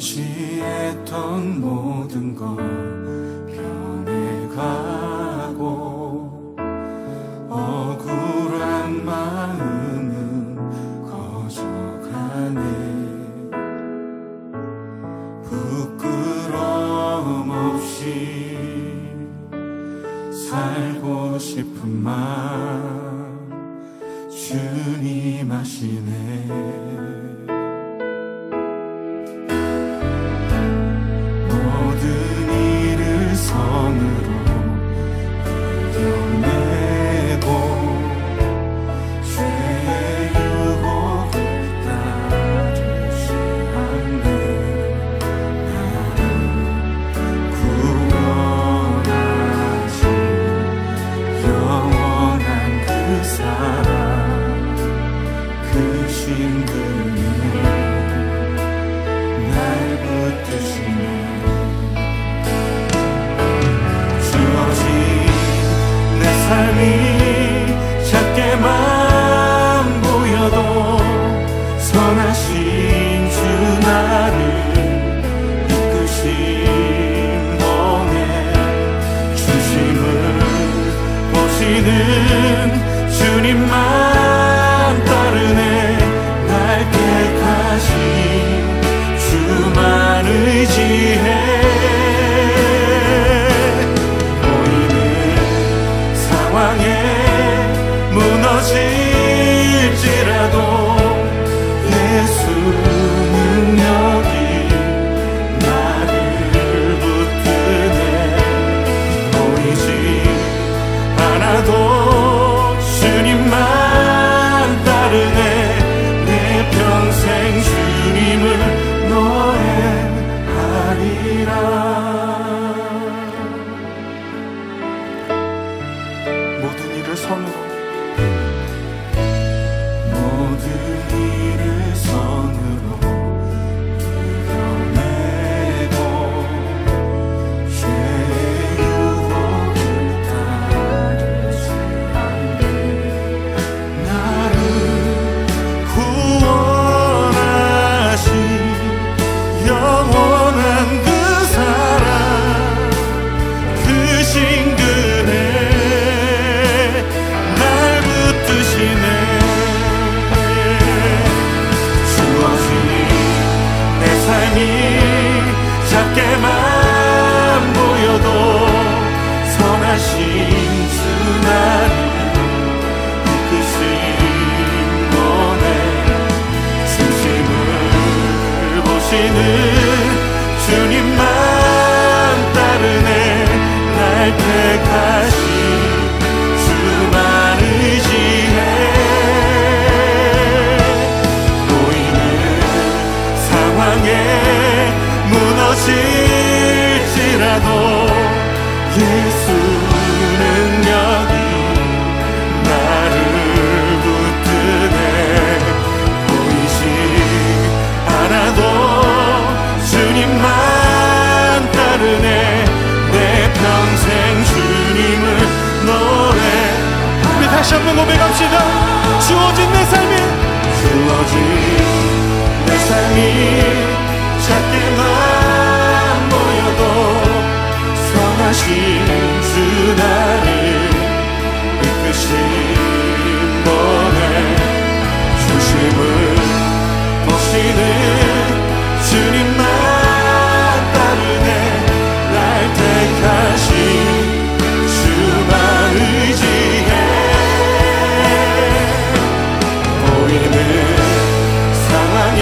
의지했던 모든 것 변해가고 억울한 마음은 커져가네. 부끄러움 없이 살고 싶은 마음 주님 아시네. 성으로 이겨내고 죄의 유혹을 따르지 않네. 나를 구원하신 영원한 그 사랑, 그 신분이 날 붙드시네. 내 삶이 작게만 보여도 선하신 주 나를 이끄신 몸에 중심을 보시는 주님만 따르네. 날 택하신 주만 의지해. 무너질지라도 예수 능력이 나를 붙드네. 보이지 않아도 주님만 따르네. 내 평생 주님을 노래하리라. 모든 일을 선으로 이겨내고 죄의 유혹을 따르지 않네. 나를 구원하신 영원한 그 사랑, 그 신근에 날 붙드시네. 삶이 작게만 보여도 선하신 주 나를 이끄신 몸에 중심을 보시는 주님만 따르네. 날 택하신 주만 의지해. 무너질지라도 예수 능력이 나를 붙드네. 보이지 않아도 주님만 따르네. 내 평생 주님을 노래. 우리 다시 한번 고백합시다. 주어진 내 삶이 작게만 보여도 선하신 주 나를 이끄신 몸에 중심을 보시는 주님만 따르네. 날 택하신 주만 의지해. 보이는 상황에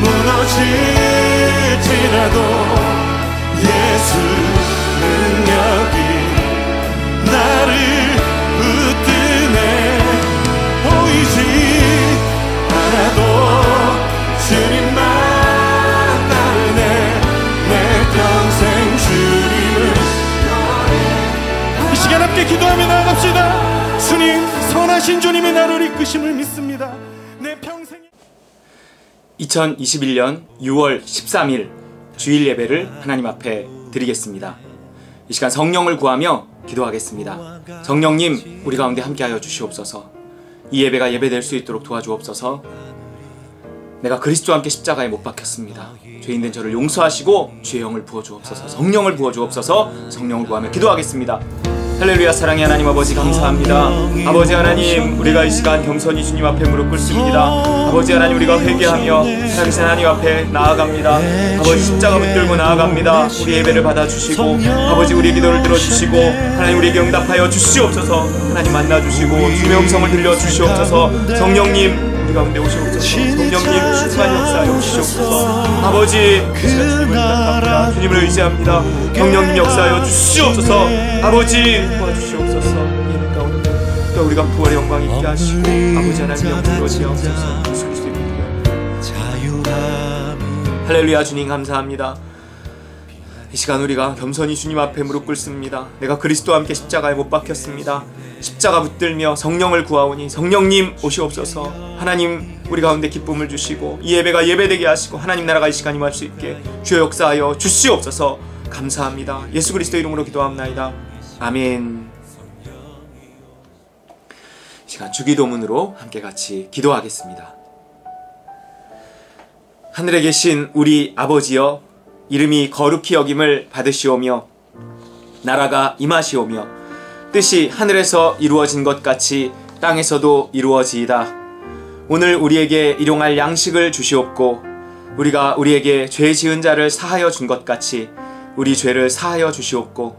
무너질지라도 예수 능력이 나를 붙드네. 보이지 않아도 주님만 따르네. 내 평생 주님을 노래. 이 시간 함께 기도하며 나아갑시다. 주님, 선하신 주님의 나를 이끄심을 믿습니다. 내 평생 2021년 6월 13일 주일 예배를 하나님 앞에 드리겠습니다. 이 시간 성령을 구하며 기도하겠습니다. 성령님, 우리 가운데 함께하여 주시옵소서. 이 예배가 예배될 수 있도록 도와주옵소서. 내가 그리스도와 함께 십자가에 못 박혔습니다. 죄인된 저를 용서하시고 주의 영을 부어주옵소서. 성령을 부어주옵소서. 성령을 구하며 기도하겠습니다. 할렐루야. 사랑의 하나님 아버지 감사합니다. 아버지 하나님, 우리가 이 시간 겸손히 주님 앞에 무릎 꿇습니다. 아버지 하나님, 우리가 회개하며 살아계신 하나님 앞에 나아갑니다. 아버지 십자가 붙들고 나아갑니다. 우리 예배를 받아주시고 아버지 우리 기도를 들어주시고 하나님 우리에게 응답하여 주시옵소서. 하나님 만나주시고 주의 음성을 들려주시옵소서. 성령님 우리 가운데 오시옵소서. 성령님 충만히 역사하여 주시옵소서. 아버지 주님을 부탁합니다. 주님을 의지합니다. 성령님 역사하여 주시옵소서. 아버지 도와주시옵소서. 예배 가운데 또 우리가 부활의 영광 있게 하시고 아버지 하나님 영광 이루어지옵소서. 예수 그리스도의 이름으로. 할렐루야. 주님 감사합니다. 이 시간 우리가 겸손히 주님 앞에 무릎 꿇습니다. 내가 그리스도와 함께 십자가에 못 박혔습니다. 십자가 붙들며 성령을 구하오니 성령님 오시옵소서. 하나님 우리 가운데 기쁨을 주시고 이 예배가 예배되게 하시고 하나님 나라가 이 시간 임할 수 있게 주여 역사하여 주시옵소서. 감사합니다. 예수 그리스도 이름으로 기도합나이다. 아멘. 이 시간 주기도문으로 함께 같이 기도하겠습니다. 하늘에 계신 우리 아버지여, 이름이 거룩히 여김을 받으시오며 나라가 임하시오며 뜻이 하늘에서 이루어진 것 같이 땅에서도 이루어지이다. 오늘 우리에게 일용할 양식을 주시옵고 우리가 우리에게 죄 지은 자를 사하여 준 것 같이 우리 죄를 사하여 주시옵고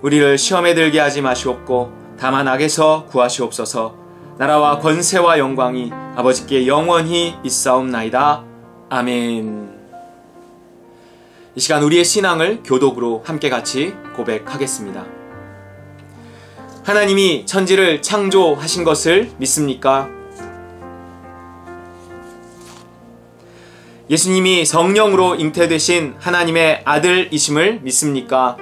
우리를 시험에 들게 하지 마시옵고 다만 악에서 구하시옵소서. 나라와 권세와 영광이 아버지께 영원히 있사옵나이다. 아멘. 이 시간 우리의 신앙을 교독으로 함께 같이 고백하겠습니다. 하나님이 천지를 창조하신 것을 믿습니까? 예수님이 성령으로 잉태되신 하나님의 아들이심을 믿습니까?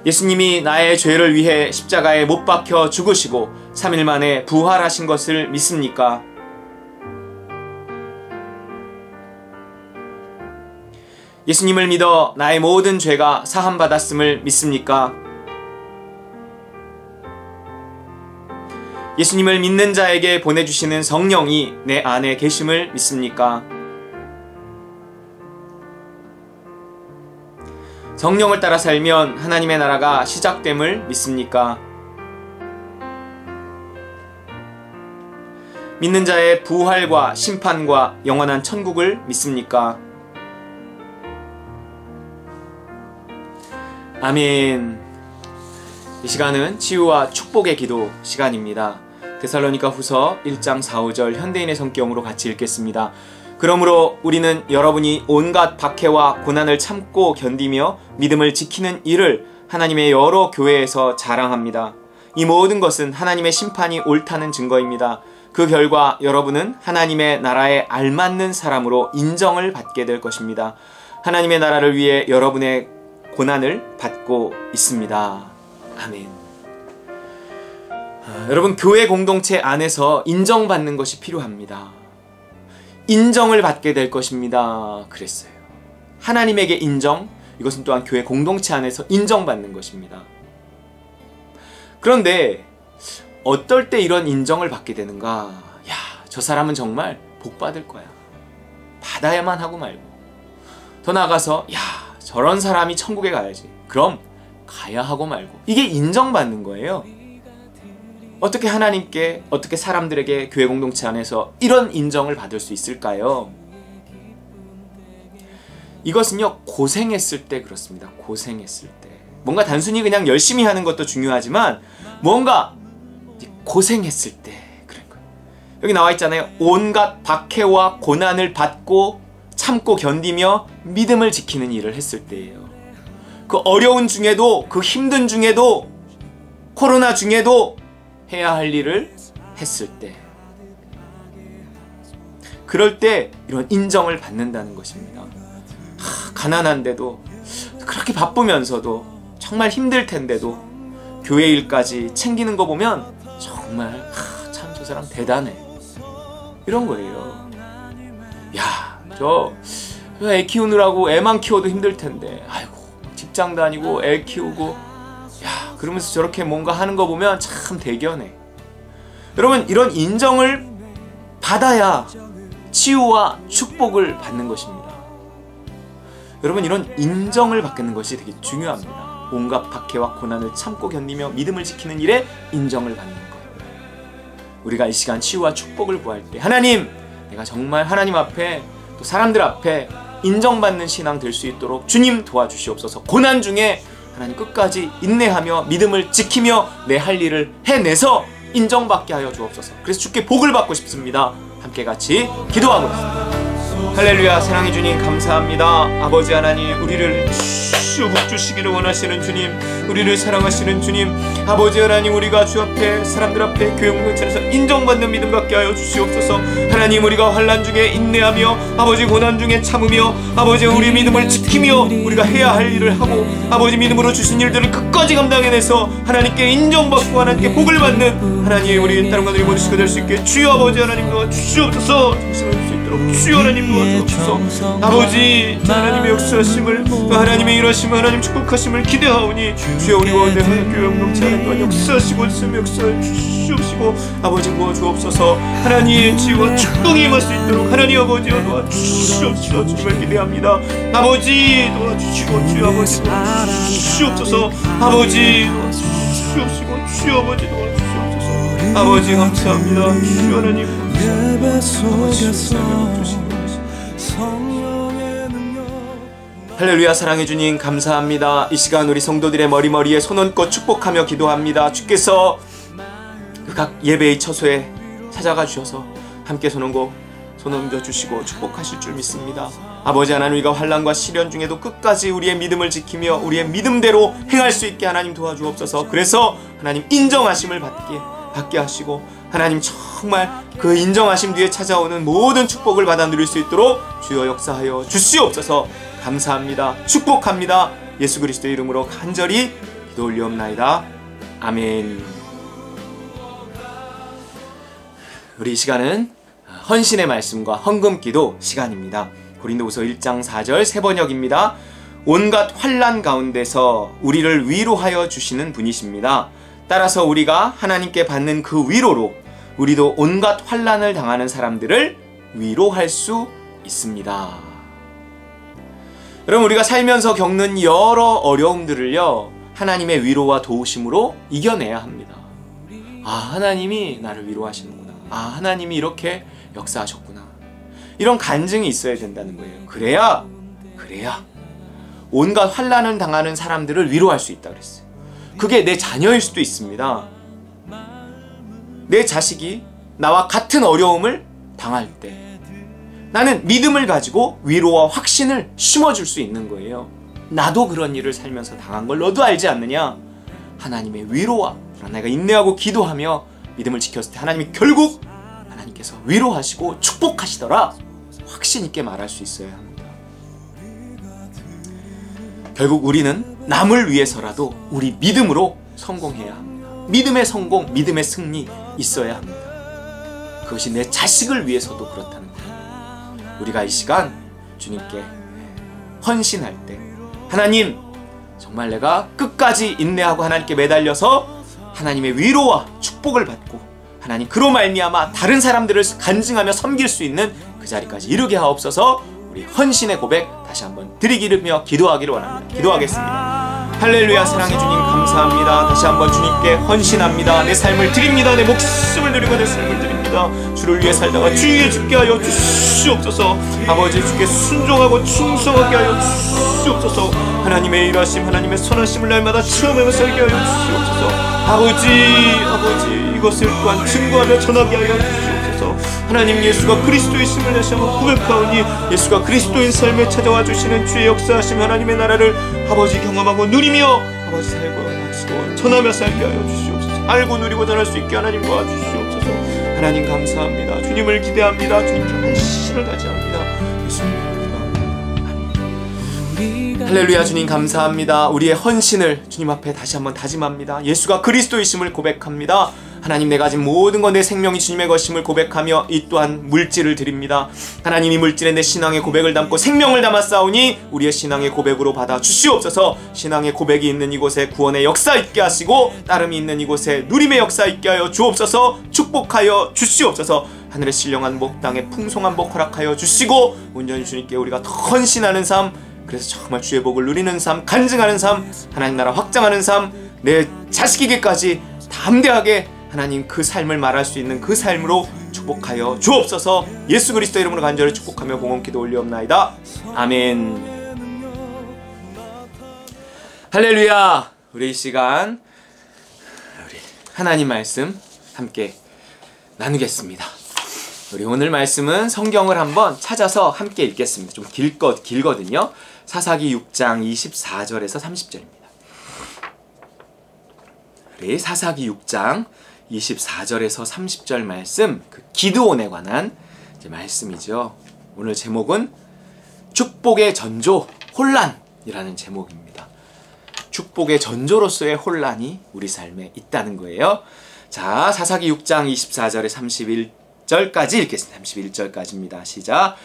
예수님이 나의 죄를 위해 십자가에 못 박혀 죽으시고 3일 만에 부활하신 것을 믿습니까? 예수님을 믿어 나의 모든 죄가 사함받았음을 믿습니까? 예수님을 믿는 자에게 보내주시는 성령이 내 안에 계심을 믿습니까? 성령을 따라 살면 하나님의 나라가 시작됨을 믿습니까? 믿는 자의 부활과 심판과 영원한 천국을 믿습니까? 아멘. 이 시간은 치유와 축복의 기도 시간입니다. 데살로니가 후서 1장 4, 5절 현대인의 성경으로 같이 읽겠습니다. 그러므로 우리는 여러분이 온갖 박해와 고난을 참고 견디며 믿음을 지키는 일을 하나님의 여러 교회에서 자랑합니다. 이 모든 것은 하나님의 심판이 옳다는 증거입니다. 그 결과 여러분은 하나님의 나라에 알맞는 사람으로 인정을 받게 될 것입니다. 하나님의 나라를 위해 여러분의 고난을 받고 있습니다. 아멘. 여러분, 교회 공동체 안에서 인정받는 것이 필요합니다. 인정을 받게 될 것입니다. 그랬어요. 하나님에게 인정, 이것은 또한 교회 공동체 안에서 인정받는 것입니다. 그런데 어떨 때 이런 인정을 받게 되는가? 야, 저 사람은 정말 복 받을 거야. 받아야만 하고 말고. 더 나아가서 야, 저런 사람이 천국에 가야지. 그럼 가야 하고 말고. 이게 인정받는 거예요. 어떻게 하나님께, 어떻게 사람들에게 교회 공동체 안에서 이런 인정을 받을 수 있을까요? 이것은요, 고생했을 때 그렇습니다. 고생했을 때. 뭔가 단순히 그냥 열심히 하는 것도 중요하지만 뭔가 고생했을 때 그런 거예요. 여기 나와 있잖아요. 온갖 박해와 고난을 받고 참고 견디며 믿음을 지키는 일을 했을 때예요. 그 어려운 중에도, 그 힘든 중에도, 코로나 중에도 해야 할 일을 했을 때, 그럴 때 이런 인정을 받는다는 것입니다. 가난한데도, 그렇게 바쁘면서도, 정말 힘들 텐데도 교회 일까지 챙기는 거 보면 정말 참 저 사람 대단해, 이런 거예요. 야, 저 애 키우느라고 애만 키워도 힘들 텐데, 아이고 직장 다니고 애 키우고, 야, 그러면서 저렇게 뭔가 하는 거 보면 참 대견해. 여러분, 이런 인정을 받아야 치유와 축복을 받는 것입니다. 여러분, 이런 인정을 받는 것이 되게 중요합니다. 온갖 박해와 고난을 참고 견디며 믿음을 지키는 일에 인정을 받는 것. 우리가 이 시간 치유와 축복을 구할 때 하나님, 내가 정말 하나님 앞에 또 사람들 앞에 인정받는 신앙 될 수 있도록 주님 도와주시옵소서. 고난 중에 하나님 끝까지 인내하며 믿음을 지키며 내 할 일을 해내서 인정받게 하여 주옵소서. 그래서 주께 복을 받고 싶습니다. 함께 같이 기도하고 있습니다. 할렐루야. 사랑해 주님 감사합니다. 아버지 하나님, 우리를 복 주시기를 원하시는 주님, 우리를 사랑하시는 주님, 아버지 하나님, 우리가 주 앞에 사람들 앞에 교회 공동체에서 인정받는 믿음 갖게 하여 주시옵소서. 하나님, 우리가 환난 중에 인내하며 아버지 고난 중에 참으며 아버지 우리 믿음을 지키며 우리가 해야 할 일을 하고 아버지 믿음으로 주신 일들을 끝까지 감당해내서 하나님께 인정받고 하나님께 복을 받는 하나님, 우리 다른 분들이 모두 시가 될 수 있게 주여 아버지 하나님 도와주시옵소서. 정신을 줄 수 있도록 주여 하나님 도와주옵소서. 아버지 하나님의 역사하심을 또 하나님의 일하심을 하나님 축복하심을 기대하오니 주여 우리 가운데 교회 공동체 하나님 또한 역사하시고 주님 역사해 주시옵시고 아버지 도와주옵소서. 하나님 치유와 축복이 임할 수 있도록 하나님 아버지 도와주시옵소서. 주님을 기대합니다. 아버지 도와주시고 주여 아버지 도와주시옵소서. 아버지 도와주시옵시고 주여 아버지 도와주시옵소서. 아버지 감사합니다. 주여 하나님 할렐루야. 사랑해 주님 감사합니다. 이 시간 우리 성도들의 머리머리에 손 얹고 축복하며 기도합니다. 주께서 각 예배의 처소에 찾아가 주셔서 함께 손 얹어 주시고 축복하실 줄 믿습니다. 아버지 하나님, 우리가 환난과 시련 중에도 끝까지 우리의 믿음을 지키며 우리의 믿음대로 행할 수 있게 하나님 도와주옵소서. 그래서 하나님 인정하심을 받게 하시고 하나님 정말 그 인정하심 뒤에 찾아오는 모든 축복을 받아 누릴 수 있도록 주여 역사하여 주시옵소서. 감사합니다. 축복합니다. 예수 그리스도의 이름으로 간절히 기도 올리옵나이다. 아멘. 우리 이 시간은 헌신의 말씀과 헌금기도 시간입니다. 고린도후서 1장 4절 세번역입니다. 온갖 환난 가운데서 우리를 위로하여 주시는 분이십니다. 따라서 우리가 하나님께 받는 그 위로로 우리도 온갖 환난을 당하는 사람들을 위로할 수 있습니다. 여러분, 우리가 살면서 겪는 여러 어려움들을요, 하나님의 위로와 도우심으로 이겨내야 합니다. 아, 하나님이 나를 위로하시는구나. 아, 하나님이 이렇게 역사하셨구나. 이런 간증이 있어야 된다는 거예요. 그래야 온갖 환난을 당하는 사람들을 위로할 수 있다 그랬어요. 그게 내 자녀일 수도 있습니다. 내 자식이 나와 같은 어려움을 당할 때 나는 믿음을 가지고 위로와 확신을 심어줄 수 있는 거예요. 나도 그런 일을 살면서 당한 걸 너도 알지 않느냐? 하나님의 위로와 내가 인내하고 기도하며 믿음을 지켰을 때 하나님이 결국 하나님께서 위로하시고 축복하시더라. 확신 있게 말할 수 있어야 합니다. 결국 우리는 남을 위해서라도 우리 믿음으로 성공해야 합니다. 믿음의 성공, 믿음의 승리 있어야 합니다. 그것이 내 자식을 위해서도 그렇다는 거예요. 우리가 이 시간 주님께 헌신할 때 하나님, 정말 내가 끝까지 인내하고 하나님께 매달려서 하나님의 위로와 축복을 받고 하나님 그로 말미암아 다른 사람들을 간증하며 섬길 수 있는 그 자리까지 이루게 하옵소서. 우리 헌신의 고백 다시 한번 드리기르며 기도하기를 원합니다. 기도하겠습니다. 할렐루야. 사랑해 주님 감사합니다. 다시 한번 주님께 헌신합니다. 내 삶을 드립니다. 내 목숨을 드리고 내 삶을 드립니다. 주를 위해 살다가 주 위에 죽게 하여 주시옵소서. 아버지, 주께 순종하고 충성하게 하여 주시옵소서. 하나님의 일하심, 하나님의 선하심을 날마다 체험하며 살게 하여 주시옵소서. 아버지 이것을 또한 증거하며 전하게 하여 주시옵소서. 하나님, 예수가 그리스도이심을 다시 한번 고백하오니 예수가 그리스도인 삶에 찾아와 주시는 주의 역사하심 하나님의 나라를 아버지 경험하고 누리며 아버지 살고 하시고 전하며 살게 하여 주시옵소서. 알고 누리고 전할 수 있게 하나님 도와주시옵소서. 하나님 감사합니다. 주님을 기대합니다. 주님께 헌신을 다지합니다. 예수님 할렐루야. 주님 감사합니다. 우리의 헌신을 주님 앞에 다시 한번 다짐합니다. 예수가 그리스도이심을 고백합니다. 하나님, 내가 가진 모든 것, 내 생명이 주님의 것임을 고백하며 이 또한 물질을 드립니다. 하나님, 이 물질에 내 신앙의 고백을 담고 생명을 담아 싸우니 우리의 신앙의 고백으로 받아 주시옵소서. 신앙의 고백이 있는 이곳에 구원의 역사 있게 하시고 따름이 있는 이곳에 누림의 역사 있게 하여 주옵소서. 축복하여 주시옵소서. 하늘의 신령한 복, 땅의 풍성한 복 허락하여 주시고 온전히 주님께 우리가 더 헌신하는 삶, 그래서 정말 주의 복을 누리는 삶, 간증하는 삶, 하나님 나라 확장하는 삶, 내 자식에게까지 담대하게 하나님 그 삶을 말할 수 있는 그 삶으로 축복하여 주옵소서. 예수 그리스도 이름으로 간절히 축복하며 공헌 기도 올리옵나이다. 아멘. 할렐루야. 우리 이 시간 우리 하나님 말씀 함께 나누겠습니다. 우리 오늘 말씀은 성경을 한번 찾아서 함께 읽겠습니다. 좀 길거든요. 사사기 6장 24절에서 30절입니다. 우리 사사기 6장 24절에서 30절 말씀, 그 기드온에 관한 이제 말씀이죠. 오늘 제목은 축복의 전조 혼란이라는 제목입니다. 축복의 전조로서의 혼란이 우리 삶에 있다는 거예요. 자, 사사기 6장 24절에 31절까지 읽겠습니다. 31절까지입니다. 시작.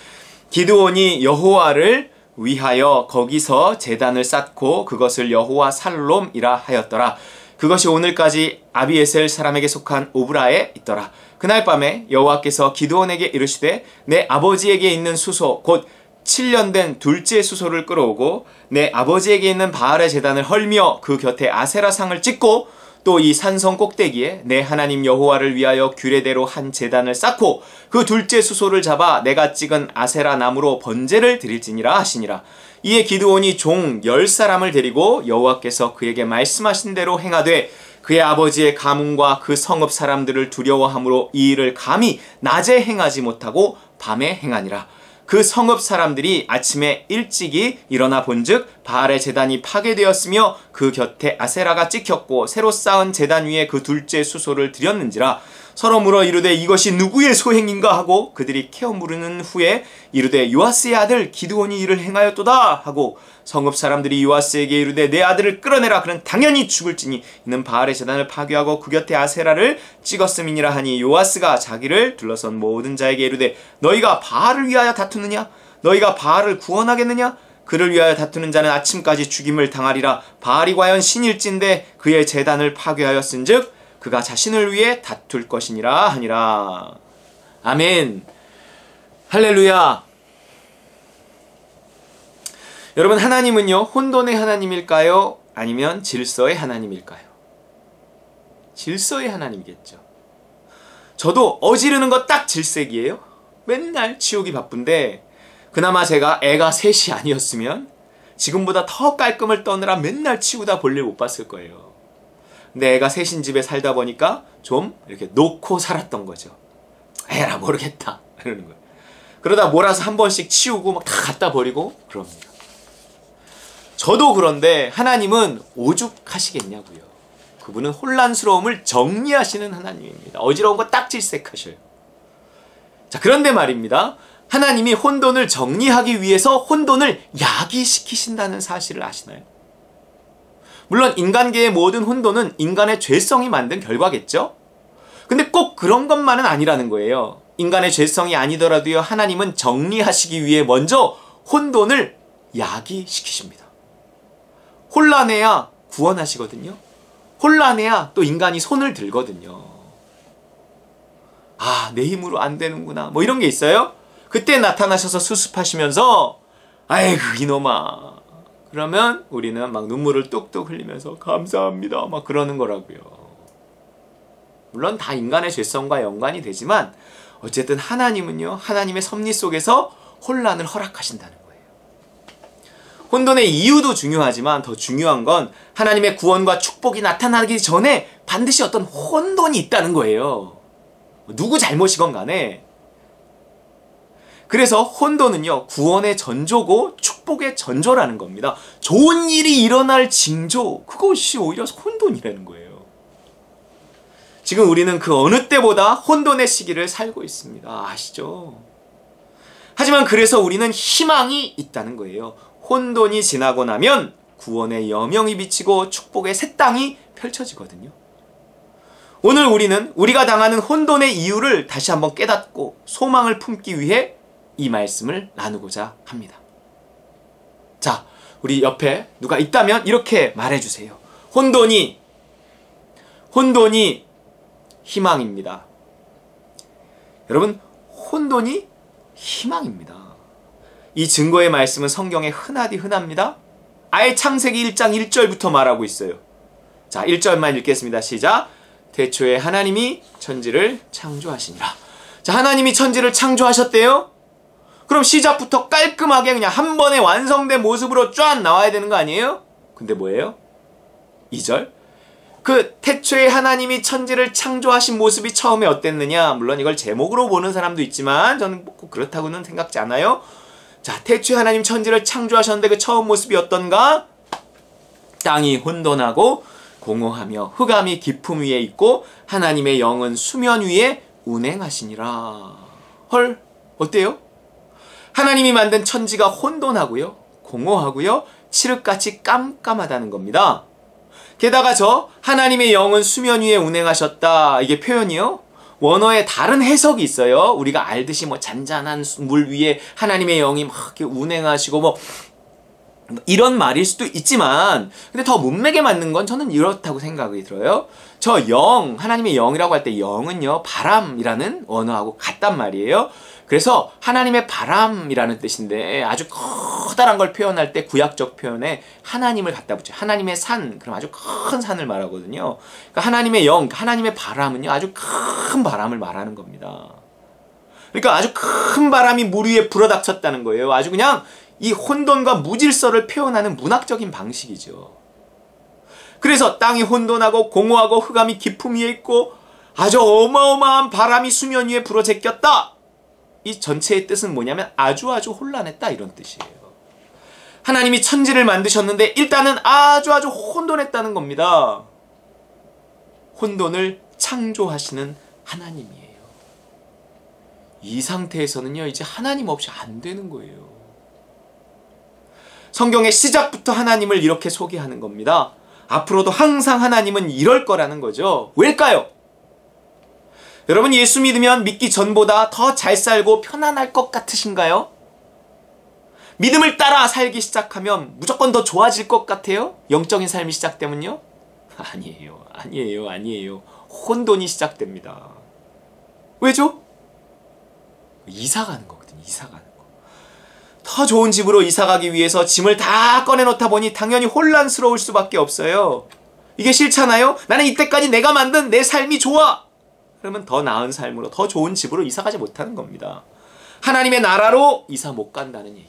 기드온이 여호와를 위하여 거기서 제단을 쌓고 그것을 여호와 살롬이라 하였더라. 그것이 오늘까지 아비에셀 사람에게 속한 오브라에 있더라. 그날 밤에 여호와께서 기드온에게 이르시되 내 아버지에게 있는 수소 곧 7년 된 둘째 수소를 끌어오고 내 아버지에게 있는 바알의 제단을 헐며 그 곁에 아세라 상을 찍고 또 이 산성 꼭대기에 내 하나님 여호와를 위하여 규례대로 한 제단을 쌓고 그 둘째 수소를 잡아 내가 찍은 아세라 나무로 번제를 드릴지니라 하시니라. 이에 기드온이 종 10사람을 데리고 여호와께서 그에게 말씀하신 대로 행하되 그의 아버지의 가문과 그 성읍 사람들을 두려워함으로 이 일을 감히 낮에 행하지 못하고 밤에 행하니라. 그 성읍 사람들이 아침에 일찍이 일어나 본즉 바알의 제단이 파괴되었으며 그 곁에 아세라가 찍혔고 새로 쌓은 제단 위에 그 둘째 수소를 드렸는지라. 서로 물어 이르되 이것이 누구의 소행인가 하고 그들이 캐어 물으는 후에 이르되 요아스의 아들 기드온이 이를 행하였도다 하고 성읍 사람들이 요아스에게 이르되 내 아들을 끌어내라. 그는 당연히 죽을지니 이는 바알의 제단을 파괴하고 그 곁에 아세라를 찍었음이니라 하니 요아스가 자기를 둘러선 모든 자에게 이르되 너희가 바알을 위하여 다투느냐? 너희가 바알을 구원하겠느냐? 그를 위하여 다투는 자는 아침까지 죽임을 당하리라. 바알이 과연 신일진데 그의 제단을 파괴하였은즉 그가 자신을 위해 다툴 것이니라 하니라. 아멘. 할렐루야. 여러분, 하나님은요 혼돈의 하나님일까요? 아니면 질서의 하나님일까요? 질서의 하나님이겠죠. 저도 어지르는 거 딱 질색이에요. 맨날 치우기 바쁜데 그나마 제가 애가 셋이 아니었으면 지금보다 더 깔끔을 떠느라 맨날 치우다 볼일 못 봤을 거예요. 근데 애가 셋인 집에 살다 보니까 좀 이렇게 놓고 살았던 거죠. 에라 모르겠다 이러는 거예요. 그러다 몰아서 한 번씩 치우고 막 다 갖다 버리고 그럽니다. 저도 그런데 하나님은 오죽하시겠냐고요. 그분은 혼란스러움을 정리하시는 하나님입니다. 어지러운 거 딱 질색하셔요. 자, 그런데 말입니다. 하나님이 혼돈을 정리하기 위해서 혼돈을 야기시키신다는 사실을 아시나요? 물론 인간계의 모든 혼돈은 인간의 죄성이 만든 결과겠죠? 근데 꼭 그런 것만은 아니라는 거예요. 인간의 죄성이 아니더라도요, 하나님은 정리하시기 위해 먼저 혼돈을 야기시키십니다. 혼란해야 구원하시거든요. 혼란해야 또 인간이 손을 들거든요. 아, 내 힘으로 안 되는구나. 뭐 이런 게 있어요? 그때 나타나셔서 수습하시면서 아이고 이놈아. 그러면 우리는 막 눈물을 뚝뚝 흘리면서 감사합니다 막 그러는 거라고요. 물론 다 인간의 죄성과 연관이 되지만 어쨌든 하나님은요, 하나님의 섭리 속에서 혼란을 허락하신다는 거예요. 혼돈의 이유도 중요하지만 더 중요한 건 하나님의 구원과 축복이 나타나기 전에 반드시 어떤 혼돈이 있다는 거예요. 누구 잘못이건 간에. 그래서 혼돈은요, 구원의 전조고 축복의 전조라는 겁니다. 좋은 일이 일어날 징조, 그것이 오히려 혼돈이라는 거예요. 지금 우리는 그 어느 때보다 혼돈의 시기를 살고 있습니다. 아시죠? 하지만 그래서 우리는 희망이 있다는 거예요. 혼돈이 지나고 나면 구원의 여명이 비치고 축복의 새 땅이 펼쳐지거든요. 오늘 우리는 우리가 당하는 혼돈의 이유를 다시 한번 깨닫고 소망을 품기 위해 이 말씀을 나누고자 합니다. 자, 우리 옆에 누가 있다면 이렇게 말해주세요. 혼돈이 희망입니다. 여러분, 혼돈이 희망입니다. 이 증거의 말씀은 성경에 흔합니다. 아예 창세기 1장 1절부터 말하고 있어요. 자, 1절만 읽겠습니다. 시작. 태초에 하나님이 천지를 창조하시니라. 자, 하나님이 천지를 창조하셨대요. 그럼 시작부터 깔끔하게 그냥 한 번에 완성된 모습으로 쫙 나와야 되는 거 아니에요? 근데 뭐예요? 2절. 그 태초에 하나님이 천지를 창조하신 모습이 처음에 어땠느냐? 물론 이걸 제목으로 보는 사람도 있지만 저는 꼭 그렇다고는 생각지 않아요. 자, 태초에 하나님 천지를 창조하셨는데 그 처음 모습이 어떤가? 땅이 혼돈하고 공허하며 흑암이 깊음 위에 있고 하나님의 영은 수면 위에 운행하시니라. 헐, 어때요? 하나님이 만든 천지가 혼돈하고요, 공허하고요, 칠흑같이 깜깜하다는 겁니다. 게다가 저 하나님의 영은 수면 위에 운행하셨다, 이게 표현이요, 원어에 다른 해석이 있어요. 우리가 알듯이 뭐 잔잔한 물 위에 하나님의 영이 막 이렇게 운행하시고 뭐 이런 말일 수도 있지만, 근데 더 문맥에 맞는 건 저는 이렇다고 생각이 들어요. 저 영, 하나님의 영이라고 할 때 영은요, 바람이라는 원어하고 같단 말이에요. 그래서 하나님의 바람이라는 뜻인데 아주 커다란 걸 표현할 때 구약적 표현에 하나님을 갖다 붙여요. 하나님의 산, 그럼 아주 큰 산을 말하거든요. 그러니까 하나님의 영, 하나님의 바람은요, 아주 큰 바람을 말하는 겁니다. 그러니까 아주 큰 바람이 물 위에 불어닥쳤다는 거예요. 아주 그냥 이 혼돈과 무질서를 표현하는 문학적인 방식이죠. 그래서 땅이 혼돈하고 공허하고 흑암이 깊음 위에 있고 아주 어마어마한 바람이 수면 위에 불어 제꼈다. 이 전체의 뜻은 뭐냐면 아주 혼란했다, 이런 뜻이에요. 하나님이 천지를 만드셨는데 일단은 아주 혼돈했다는 겁니다. 혼돈을 창조하시는 하나님이에요. 이 상태에서는요, 이제 하나님 없이 안 되는 거예요. 성경의 시작부터 하나님을 이렇게 소개하는 겁니다. 앞으로도 항상 하나님은 이럴 거라는 거죠. 왜일까요? 여러분, 예수 믿으면 믿기 전보다 더 잘 살고 편안할 것 같으신가요? 믿음을 따라 살기 시작하면 무조건 더 좋아질 것 같아요? 영적인 삶이 시작되면요? 아니에요. 혼돈이 시작됩니다. 왜죠? 이사 가는 거거든요. 이사 가는 거. 더 좋은 집으로 이사 가기 위해서 짐을 다 꺼내놓다 보니 당연히 혼란스러울 수밖에 없어요. 이게 싫잖아요? 나는 이때까지 내가 만든 내 삶이 좋아! 그러면 더 나은 삶으로, 더 좋은 집으로 이사 가지 못하는 겁니다. 하나님의 나라로 이사 못 간다는 얘기예요.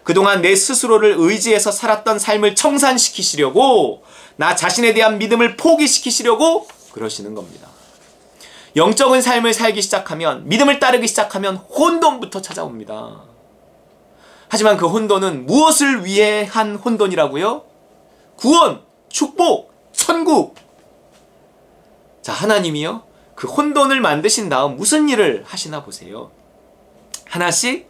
그동안 내 스스로를 의지해서 살았던 삶을 청산시키시려고, 나 자신에 대한 믿음을 포기시키시려고 그러시는 겁니다. 영적인 삶을 살기 시작하면, 믿음을 따르기 시작하면 혼돈부터 찾아옵니다. 하지만 그 혼돈은 무엇을 위해 한 혼돈이라고요? 구원, 축복, 천국. 자, 하나님이요, 그 혼돈을 만드신 다음 무슨 일을 하시나 보세요. 하나씩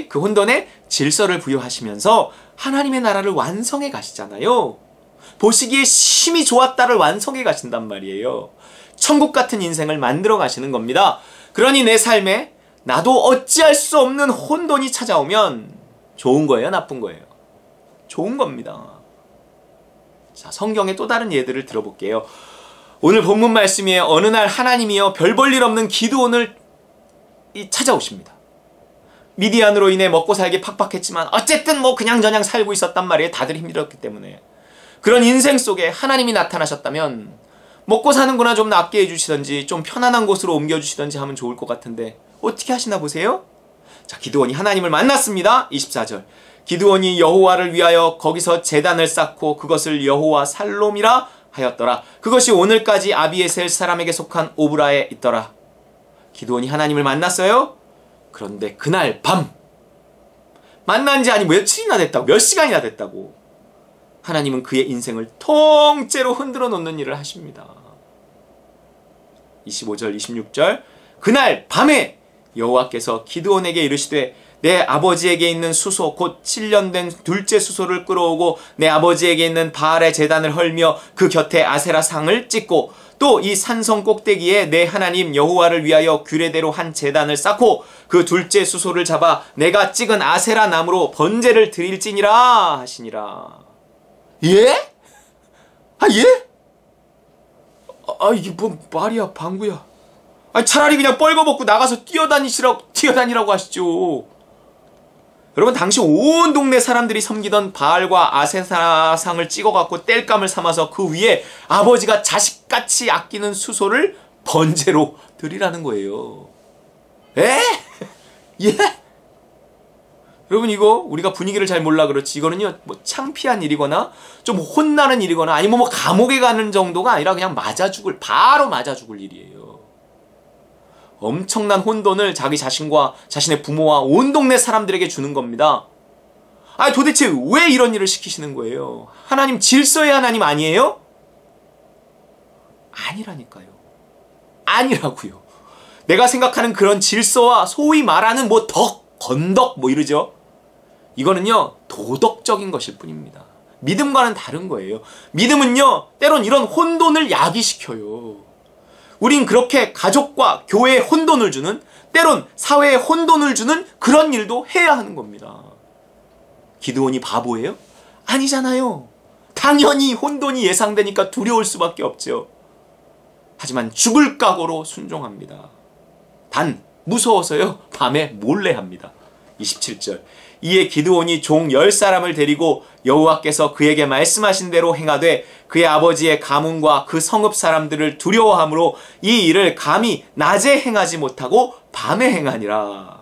그 혼돈에 질서를 부여하시면서 하나님의 나라를 완성해 가시잖아요. 보시기에 심히 좋았다를 완성해 가신단 말이에요. 천국 같은 인생을 만들어 가시는 겁니다. 그러니 내 삶에 나도 어찌할 수 없는 혼돈이 찾아오면 좋은 거예요, 나쁜 거예요? 좋은 겁니다. 자, 성경의 또 다른 예들을 들어볼게요. 오늘 본문 말씀에 어느 날 하나님이요, 별 볼 일 없는 기드온을 찾아오십니다. 미디안으로 인해 먹고 살기 팍팍했지만 어쨌든 뭐 그냥저냥 살고 있었단 말이에요. 다들 힘들었기 때문에. 그런 인생 속에 하나님이 나타나셨다면 먹고 사는 거나 좀 낫게 해주시던지 좀 편안한 곳으로 옮겨주시던지 하면 좋을 것 같은데 어떻게 하시나 보세요. 자, 기드온이 하나님을 만났습니다. 24절. 기드온이 여호와를 위하여 거기서 제단을 쌓고 그것을 여호와 살롬이라 하였더라. 그것이 오늘까지 아비에셀 사람에게 속한 오브라에 있더라. 기드온이 하나님을 만났어요. 그런데 그날 밤, 만난 지 아니 며칠이나 됐다고, 몇 시간이나 됐다고, 하나님은 그의 인생을 통째로 흔들어 놓는 일을 하십니다. 25절 26절. 그날 밤에 여호와께서 기드온에게 이르시되 내 아버지에게 있는 수소 곧 7년 된 둘째 수소를 끌어오고 내 아버지에게 있는 바알의 제단을 헐며 그 곁에 아세라 상을 찍고 또 이 산성 꼭대기에 내 하나님 여호와를 위하여 규례대로 한 제단을 쌓고 그 둘째 수소를 잡아 내가 찍은 아세라 나무로 번제를 드릴지니라 하시니라. 예? 아 예? 이게 뭐 말이야 방구야. 차라리 그냥 뻘거벗고 나가서 뛰어다니라고 하시죠. 여러분 당시 온 동네 사람들이 섬기던 바알과 아세라상을 찍어갖고 땔감을 삼아서 그 위에 아버지가 자식같이 아끼는 수소를 번제로 드리라는 거예요. 에? 예? 여러분 이거 우리가 분위기를 잘 몰라 그렇지 이거는요 뭐 창피한 일이거나 좀 혼나는 일이거나 아니면 뭐 감옥에 가는 정도가 아니라 그냥 바로 맞아 죽을 일이에요. 엄청난 혼돈을 자기 자신과 자신의 부모와 온 동네 사람들에게 주는 겁니다. 도대체 왜 이런 일을 시키시는 거예요? 하나님 질서의 하나님 아니에요? 아니라니까요. 아니라고요. 내가 생각하는 그런 질서와 소위 말하는 뭐 덕, 건덕 뭐 이러죠. 이거는요 도덕적인 것일 뿐입니다. 믿음과는 다른 거예요. 믿음은요 때론 이런 혼돈을 야기시켜요. 우린 그렇게 가족과 교회에 혼돈을 주는 때론 사회에 혼돈을 주는 그런 일도 해야 하는 겁니다. 기드온이 바보예요? 아니잖아요. 당연히 혼돈이 예상되니까 두려울 수밖에 없죠. 하지만 죽을 각오로 순종합니다. 단 무서워서요 밤에 몰래 합니다. 27절 이에 기드온이 종 10사람을 데리고 여호와께서 그에게 말씀하신 대로 행하되 그의 아버지의 가문과 그 성읍 사람들을 두려워함으로 이 일을 감히 낮에 행하지 못하고 밤에 행하니라.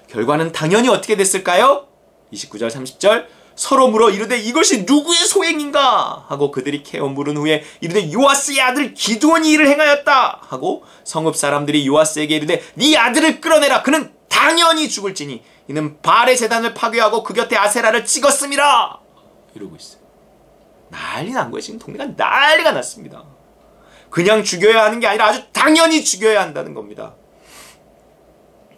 결과는 당연히 어떻게 됐을까요? 29절 30절 서로 물어 이르되 이것이 누구의 소행인가 하고 그들이 캐어 물은 후에 이르되 요아스의 아들 기드온이 이를 행하였다 하고 성읍 사람들이 요아스에게 이르되 네 아들을 끌어내라 그는 당연히 죽을지니 이는 바알의 제단을 파괴하고 그 곁에 아세라를 찍었음이라 이러고 있어요. 난리 난 거예요. 지금 동네가 난리가 났습니다. 그냥 죽여야 하는 게 아니라 아주 당연히 죽여야 한다는 겁니다.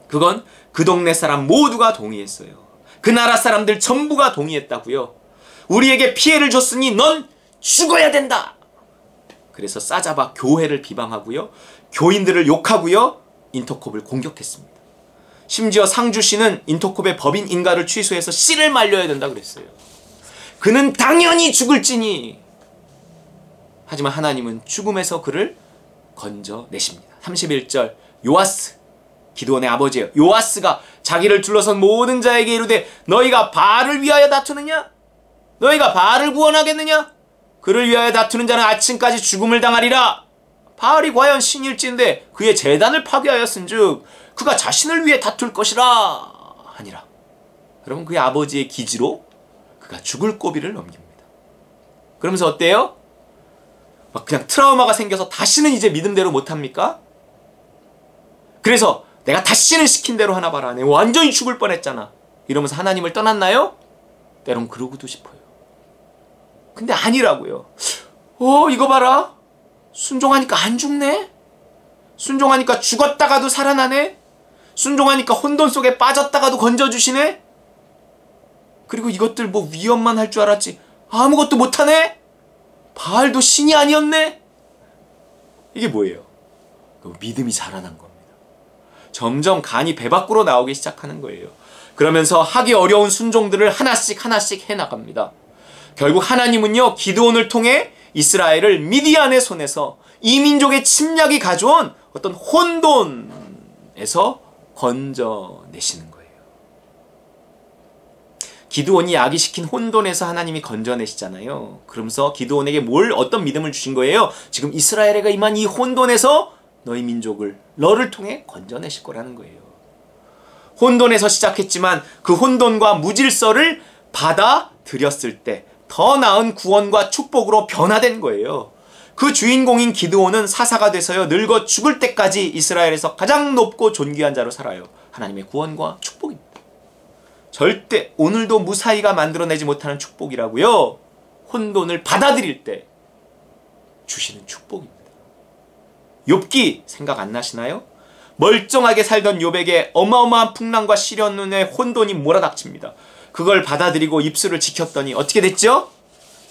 그건 그 동네 사람 모두가 동의했어요. 그 나라 사람들 전부가 동의했다고요. 우리에게 피해를 줬으니 넌 죽어야 된다. 그래서 싸잡아 교회를 비방하고요. 교인들을 욕하고요. 인터콥을 공격했습니다. 심지어 상주시는 인터콥의 법인 인가를 취소해서 씨를 말려야 된다 그랬어요. 그는 당연히 죽을지니. 하지만 하나님은 죽음에서 그를 건져내십니다. 31절 요아스 기드온의 아버지예요. 요아스가 자기를 둘러선 모든 자에게 이르되 너희가 바알을 위하여 다투느냐? 너희가 바알을 구원하겠느냐? 그를 위하여 다투는 자는 아침까지 죽음을 당하리라. 바알이 과연 신일진데 그의 제단을 파괴하였은즉 그가 자신을 위해 다툴 것이라 하니라. 여러분 그의 아버지의 기지로 그가 죽을 고비를 넘깁니다. 그러면서 어때요? 막 그냥 트라우마가 생겨서 다시는 이제 믿음대로 못합니까? 그래서 내가 다시는 시킨 대로 하나 봐라. 내가 완전히 죽을 뻔했잖아. 이러면서 하나님을 떠났나요? 때론 그러고도 싶어요. 근데 아니라고요. 이거 봐라. 순종하니까 안 죽네? 순종하니까 죽었다가도 살아나네? 순종하니까 혼돈 속에 빠졌다가도 건져주시네? 그리고 이것들 뭐 위험만 할 줄 알았지 아무것도 못하네? 바알도 신이 아니었네? 이게 뭐예요? 믿음이 자라난 겁니다. 점점 간이 배 밖으로 나오기 시작하는 거예요. 그러면서 하기 어려운 순종들을 하나씩 하나씩 해나갑니다. 결국 하나님은요 기드온을 통해 이스라엘을 미디안의 손에서 이민족의 침략이 가져온 어떤 혼돈에서 건져내시는 거예요. 기드온이 야기시킨 혼돈에서 하나님이 건져내시잖아요. 그러면서 기드온에게 어떤 믿음을 주신 거예요? 지금 이스라엘에게 임한 이 혼돈에서 너희 민족을 너를 통해 건져내실 거라는 거예요. 혼돈에서 시작했지만 그 혼돈과 무질서를 받아들였을 때 더 나은 구원과 축복으로 변화된 거예요. 그 주인공인 기드온은 사사가 돼서요 늙어 죽을 때까지 이스라엘에서 가장 높고 존귀한 자로 살아요. 하나님의 구원과 축복입니다. 절대 오늘도 무사히가 만들어내지 못하는 축복이라고요. 혼돈을 받아들일 때 주시는 축복입니다. 욥기 생각 안 나시나요? 멀쩡하게 살던 욥에게 어마어마한 풍랑과 시련의 혼돈이 몰아닥칩니다. 그걸 받아들이고 입술을 지켰더니 어떻게 됐죠?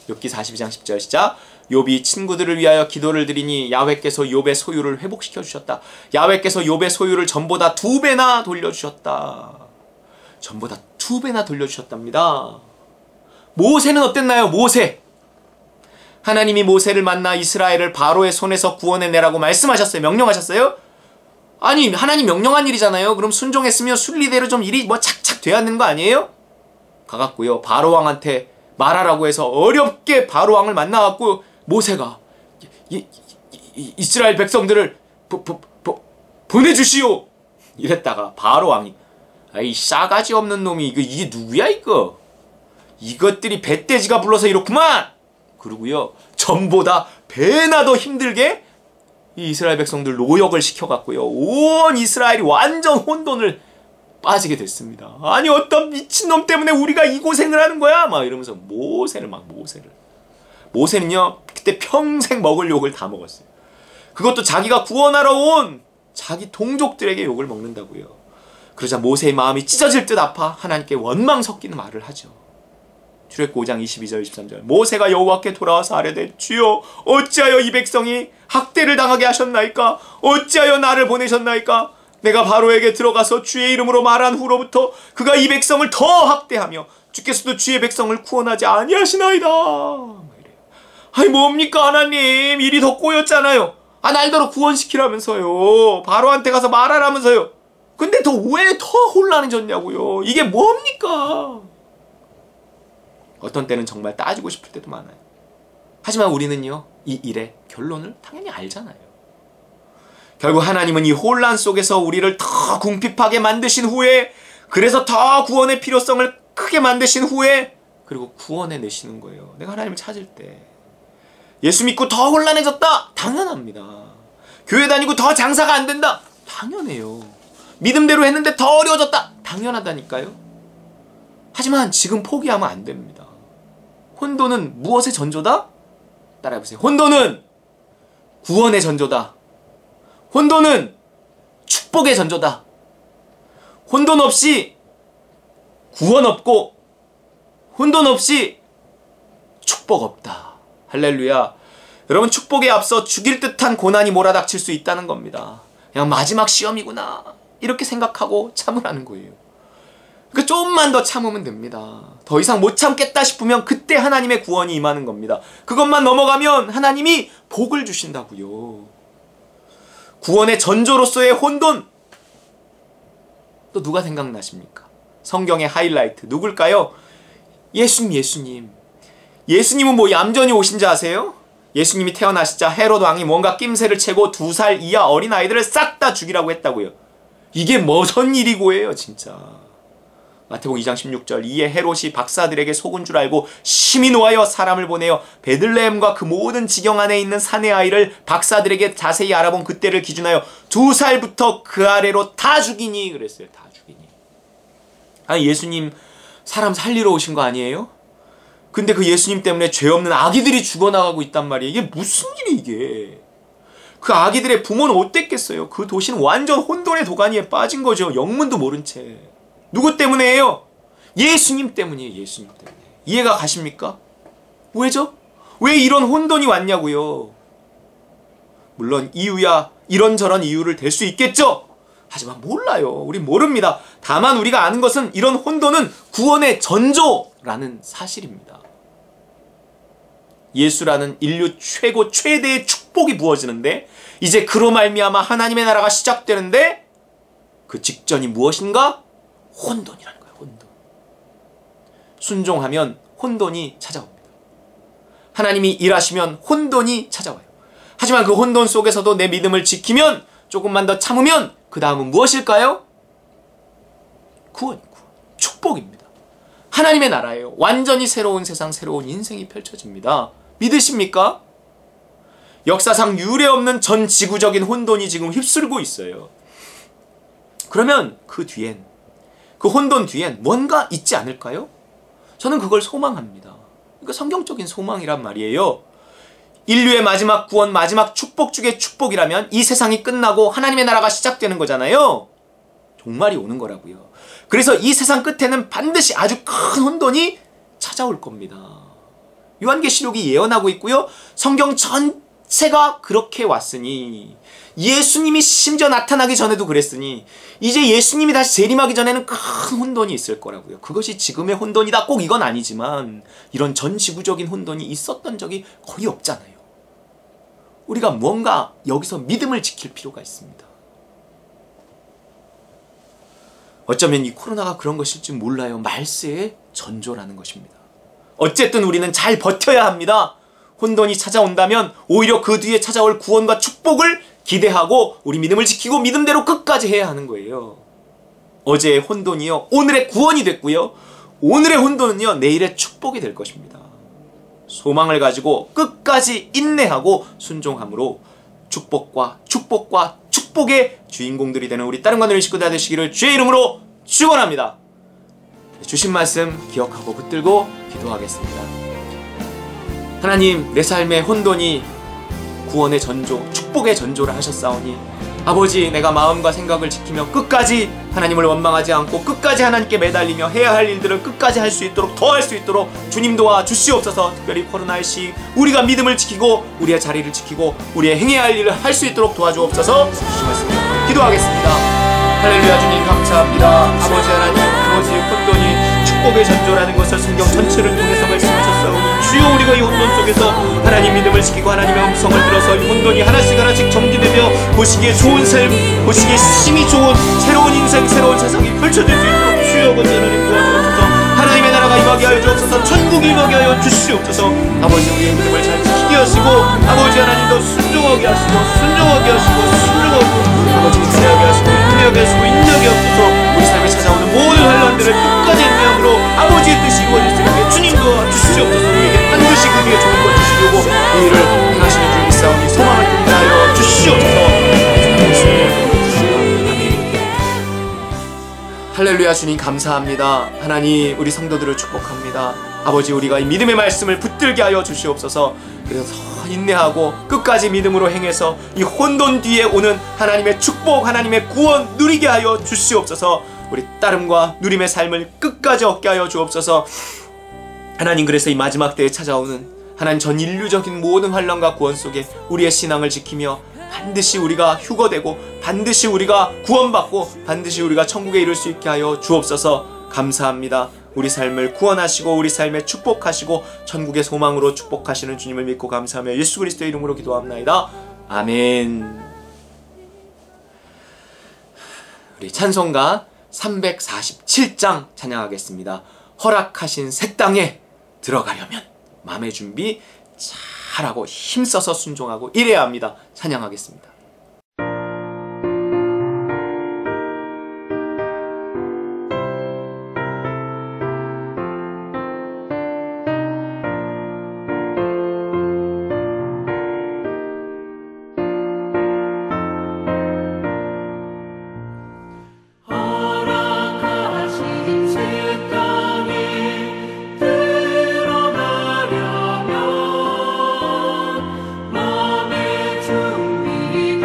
욥기 42장 10절 시작. 욥이 친구들을 위하여 기도를 드리니 야훼께서 욥의 소유를 회복시켜 주셨다. 야훼께서 욥의 소유를 전보다 2배나 돌려주셨다. 전보다 2배나 돌려주셨답니다. 모세는 어땠나요? 모세. 하나님이 모세를 만나 이스라엘을 바로의 손에서 구원해내라고 말씀하셨어요. 명령하셨어요? 아니, 하나님 명령한 일이잖아요. 그럼 순종했으면 순리대로 좀 일이 뭐 착착 돼야 하는 거 아니에요? 가갖고요, 바로왕한테 말하라고 해서 어렵게 바로왕을 만나갖고 모세가 이스라엘 백성들을 보내주시오 이랬다가 바로왕이 아이 싸가지 없는 놈이 이게 누구야 이거? 이것들이 배떼지가 불러서 이렇구만! 그러고요, 전보다 배나 더 힘들게 이 이스라엘 백성들 노역을 시켜갖고요, 온 이스라엘이 완전 혼돈을 빠지게 됐습니다. 아니 어떤 미친놈 때문에 우리가 이 고생을 하는 거야? 막 이러면서 모세는요 그때 평생 먹을 욕을 다 먹었어요. 그것도 자기가 구원하러 온 자기 동족들에게 욕을 먹는다고요. 그러자 모세의 마음이 찢어질 듯 아파 하나님께 원망 섞이는 말을 하죠. 출애굽기 5장 22절 23절. 모세가 여호와께 돌아와서 아뢰되 주여 어찌하여 이 백성이 학대를 당하게 하셨나이까? 어찌하여 나를 보내셨나이까? 내가 바로에게 들어가서 주의 이름으로 말한 후로부터 그가 이 백성을 더 학대하며 주께서도 주의 백성을 구원하지 아니하시나이다. 아니 뭡니까 하나님, 일이 더 꼬였잖아요. 날더러 구원시키라면서요, 바로한테 가서 말하라면서요. 근데 왜 더 혼란해졌냐고요. 이게 뭡니까? 어떤 때는 정말 따지고 싶을 때도 많아요. 하지만 우리는요 이 일의 결론을 당연히 알잖아요. 결국 하나님은 이 혼란 속에서 우리를 더 궁핍하게 만드신 후에, 그래서 더 구원의 필요성을 크게 만드신 후에, 그리고 구원해 내시는 거예요. 내가 하나님을 찾을 때. 예수 믿고 더 혼란해졌다? 당연합니다. 교회 다니고 더 장사가 안 된다? 당연해요. 믿음대로 했는데 더 어려워졌다? 당연하다니까요. 하지만 지금 포기하면 안 됩니다. 혼돈은 무엇의 전조다? 따라해보세요. 혼돈은 구원의 전조다. 혼돈은 축복의 전조다. 혼돈 없이 구원 없고 혼돈 없이 축복 없다. 할렐루야. 여러분, 축복에 앞서 죽일 듯한 고난이 몰아닥칠 수 있다는 겁니다. 그냥 마지막 시험이구나 이렇게 생각하고 참으라는 거예요. 그러니까 조금만 더 참으면 됩니다. 더 이상 못 참겠다 싶으면 그때 하나님의 구원이 임하는 겁니다. 그것만 넘어가면 하나님이 복을 주신다고요. 구원의 전조로서의 혼돈, 또 누가 생각나십니까? 성경의 하이라이트 누굴까요? 예수님. 예수님은 뭐 얌전히 오신 줄 아세요? 예수님이 태어나시자 헤롯 왕이 뭔가 낌새를 채고 2살 이하 어린아이들을 싹 다 죽이라고 했다고요. 이게 무슨 일이고예요 진짜. 마태복음 2장 16절. 이에 헤롯이 박사들에게 속은 줄 알고 심히 노하여 사람을 보내어 베들레헴과 그 모든 지경 안에 있는 사내 아이를 박사들에게 자세히 알아본 그때를 기준하여 2살부터 그 아래로 다 죽이니 그랬어요. 다 죽이니. 아니 예수님 사람 살리러 오신 거 아니에요? 근데 그 예수님 때문에 죄 없는 아기들이 죽어나가고 있단 말이에요. 이게 무슨 일이 이게. 그 아기들의 부모는 어땠겠어요? 그 도시는 완전 혼돈의 도가니에 빠진 거죠. 영문도 모른 채. 누구 때문에요? 예수님 때문이에요. 예수님 때문에. 이해가 가십니까? 왜죠? 왜 이런 혼돈이 왔냐고요. 물론 이유야 이런저런 이유를 댈 수 있겠죠. 하지만 몰라요. 우린 모릅니다. 다만 우리가 아는 것은 이런 혼돈은 구원의 전조라는 사실입니다. 예수라는 인류 최대의 축복이 부어지는데, 이제 그로 말미암아 하나님의 나라가 시작되는데, 그 직전이 무엇인가? 혼돈이라는 거예요. 혼돈. 순종하면 혼돈이 찾아옵니다. 하나님이 일하시면 혼돈이 찾아와요. 하지만 그 혼돈 속에서도 내 믿음을 지키면, 조금만 더 참으면 그 다음은 무엇일까요? 구원. 축복입니다. 하나님의 나라예요. 완전히 새로운 세상, 새로운 인생이 펼쳐집니다. 믿으십니까? 역사상 유례없는 전 지구적인 혼돈이 지금 휩쓸고 있어요. 그러면 그 뒤엔, 그 혼돈 뒤엔 뭔가 있지 않을까요? 저는 그걸 소망합니다. 그러니까 성경적인 소망이란 말이에요. 인류의 마지막 구원, 마지막 축복 중의 축복이라면 이 세상이 끝나고 하나님의 나라가 시작되는 거잖아요. 종말이 오는 거라고요. 그래서 이 세상 끝에는 반드시 아주 큰 혼돈이 찾아올 겁니다. 요한계시록이 예언하고 있고요. 성경 전체가 그렇게 왔으니, 예수님이 심지어 나타나기 전에도 그랬으니, 이제 예수님이 다시 재림하기 전에는 큰 혼돈이 있을 거라고요. 그것이 지금의 혼돈이다 꼭 이건 아니지만 이런 전 지구적인 혼돈이 있었던 적이 거의 없잖아요. 우리가 뭔가 여기서 믿음을 지킬 필요가 있습니다. 어쩌면 이 코로나가 그런 것일지 몰라요. 말세의 전조라는 것입니다. 어쨌든 우리는 잘 버텨야 합니다. 혼돈이 찾아온다면 오히려 그 뒤에 찾아올 구원과 축복을 기대하고 우리 믿음을 지키고 믿음대로 끝까지 해야 하는 거예요. 어제의 혼돈이요, 오늘의 구원이 됐고요. 오늘의 혼돈은요, 내일의 축복이 될 것입니다. 소망을 가지고 끝까지 인내하고 순종함으로 축복과 축복의 주인공들이 되는 우리 다른 관우리 식구들 되시기를 주의 이름으로 축원합니다. 주신 말씀 기억하고 붙들고 기도하겠습니다. 하나님, 내 삶의 혼돈이 구원의 전조, 축복의 전조를 하셨사오니 아버지, 내가 마음과 생각을 지키며 끝까지 하나님을 원망하지 않고 끝까지 하나님께 매달리며 해야 할 일들을 끝까지 할 수 있도록, 더 할 수 있도록 주님 도와 주시옵소서. 특별히 코로나의 시 우리가 믿음을 지키고 우리의 자리를 지키고 우리의 행해야 할 일을 할 수 있도록 도와주옵소서. 주시겠습니다. 기도하겠습니다. 할렐루야. 주님 감사합니다. 아버지 하나님, 아버지, 혼돈이 축복의 전조라는 것을 성경 전체를 통해서 말씀하셨사오니 주여, 우리가 이 혼돈 속에서 하나님 믿음을 지키고 하나님의 음성을 들어서 이 혼돈이 하나씩 정리되며 보시기에 좋은 삶, 보시기에 힘이 좋은 새로운 인생, 새로운 세상이 펼쳐질 수 있도록 주여 아버지 하나님 도와주옵소서. 하나님의 나라가 임하게 하여 주옵소서. 천국이 임하게 하여 주시옵소서. 아버지, 우리의 믿음을 잘 지키게 하시고 아버지 하나님도 순종하게 하시고 아버지 인내하게 하시고 인내하게 하소서. 우리 삶에 찾아오는 모든 환란들을 끝까지 인내함으로 아버지의 뜻이 이루어질 수 있게 주님 도와주시옵소서. 우리에게 반드시 그 위에 좋은 걸 주시려고 이 일을 행하시는 줄 믿사오니 소망을 품게 하여 주시옵소서. 할렐루야. 주님 감사합니다. 하나님, 우리 성도들을 축복합니다. 아버지, 우리가 이 믿음의 말씀을 붙들게 하여 주시옵소서. 그래서 인내하고 끝까지 믿음으로 행해서 이 혼돈 뒤에 오는 하나님의 축복, 하나님의 구원 누리게 하여 주시옵소서. 우리 따름과 누림의 삶을 끝까지 얻게 하여 주옵소서. 하나님, 그래서 이 마지막 때에 찾아오는 하나님 전 인류적인 모든 환란과 구원 속에 우리의 신앙을 지키며 반드시 우리가 휴거되고 반드시 우리가 구원받고 반드시 우리가 천국에 이룰 수 있게 하여 주옵소서. 감사합니다. 우리 삶을 구원하시고 우리 삶에 축복하시고 천국의 소망으로 축복하시는 주님을 믿고 감사하며 예수 그리스도의 이름으로 기도합나이다. 아멘. 우리 찬송가 347장 찬양하겠습니다. 허락하신 새 땅에 들어가려면 마음의 준비 잘하고 힘써서 순종하고 이래야 합니다. 찬양하겠습니다. 마음의 준비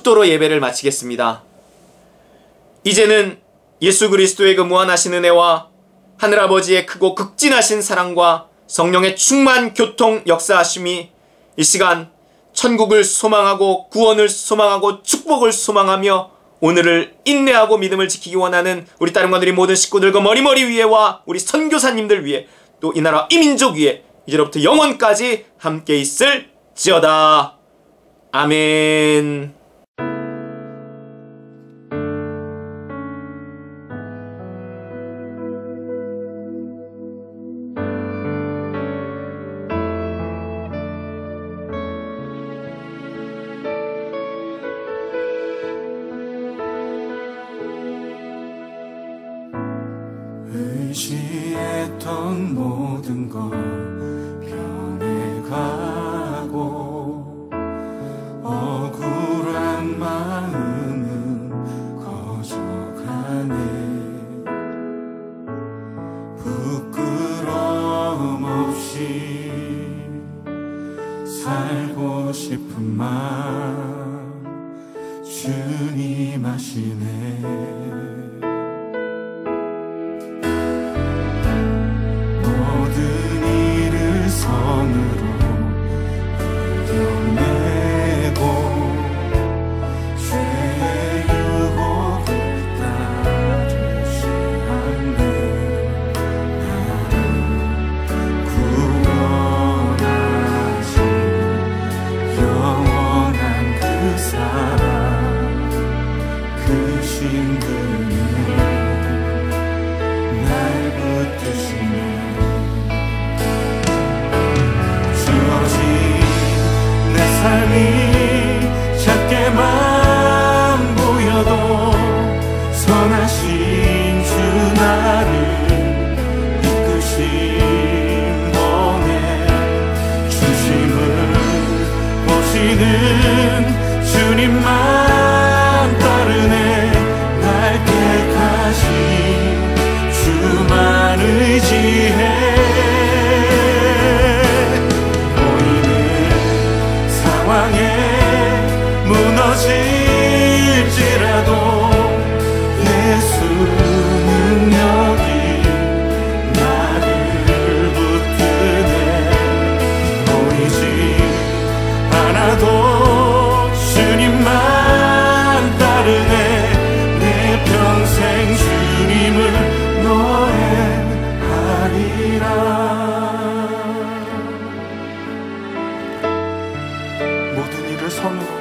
기도로 예배를 마치겠습니다. 이제는 예수 그리스도의 그 무한하신 은혜와 하늘아버지의 크고 극진하신 사랑과 성령의 충만 교통 역사하심이 이 시간 천국을 소망하고 구원을 소망하고 축복을 소망하며 오늘을 인내하고 믿음을 지키기 원하는 우리 따님과 누리 모든 식구들과 머리머리 위에와 우리 선교사님들 위에 또 이 나라 이 민족 위에 이제로부터 영원까지 함께 있을지어다. 아멘. 의지했던 모든 것 변해가고 억울한 마음은 거져가네. 부끄러움 없이 살고 싶은 마음 주님 아시네. 선으로 이겨내고 죄의 유혹을 따르지 않네. 나를 구원하신 영원한 그 사랑 그 신분이 날 붙드시네. 내 삶이 작게만 보여도 선하신 주 나를 이끄신 번에 중심을 보시는 주님만 따르네. 날 택하신 주만 의지해. 상황에 무너질지라도 예수 능력이 나를 붙드네. 보이지 않아도 주님만 따르네. 내 평생 주님을 노래하리라. 선으로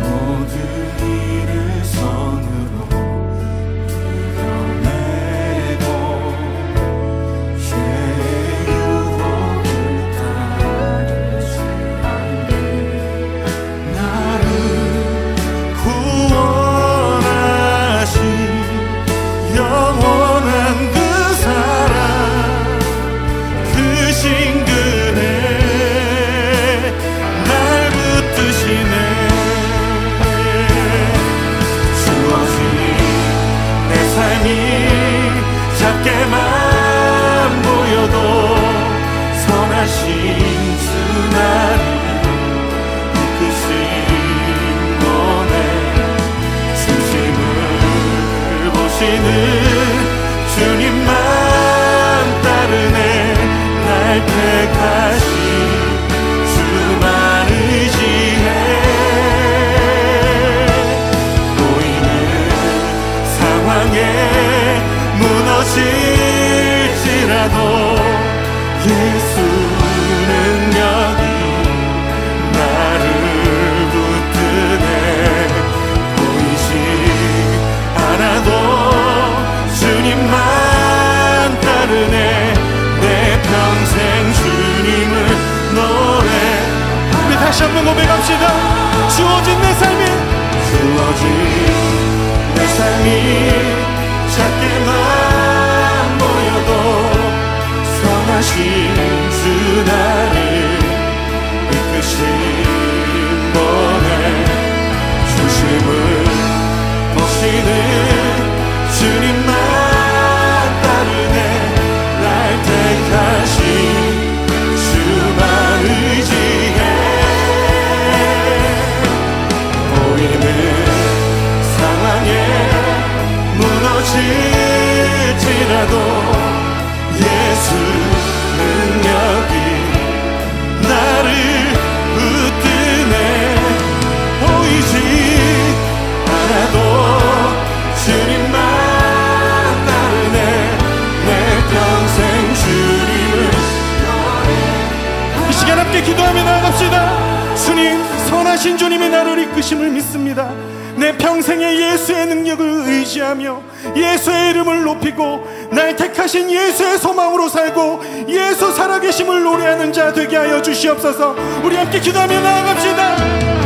모든 일을 선으로 이겨내고 죄의 유혹을 따르지 않네. 나를 구원하신 영원한 그 사랑 그 신근에 작게만 보여도 선하신 주 나를 이끄신 번에 중심을 보시는 주님만 따르네. 날 택하신 주만 의지해. 보이는 상황에 무너질지라도 예수 능력이 나를 붙드네. 보이지 않아도 주님만 따르네. 내 평생 주님을 노래. 우리 다시 한번 고백합시다. 주어진 내 삶이 작게만 보여도 선하신 주 나를 이끄신 번에 중심을 보시는 주님만 따르네. 날 택하신 주만 의지해. 이끄심을 믿습니다. 내 평생에 예수의 능력을 의지하며 예수의 이름을 높이고 날 택하신 예수의 소망으로 살고 예수 살아계심을 노래하는 자 되게 하여 주시옵소서. 우리 함께 기도하며 나아갑시다.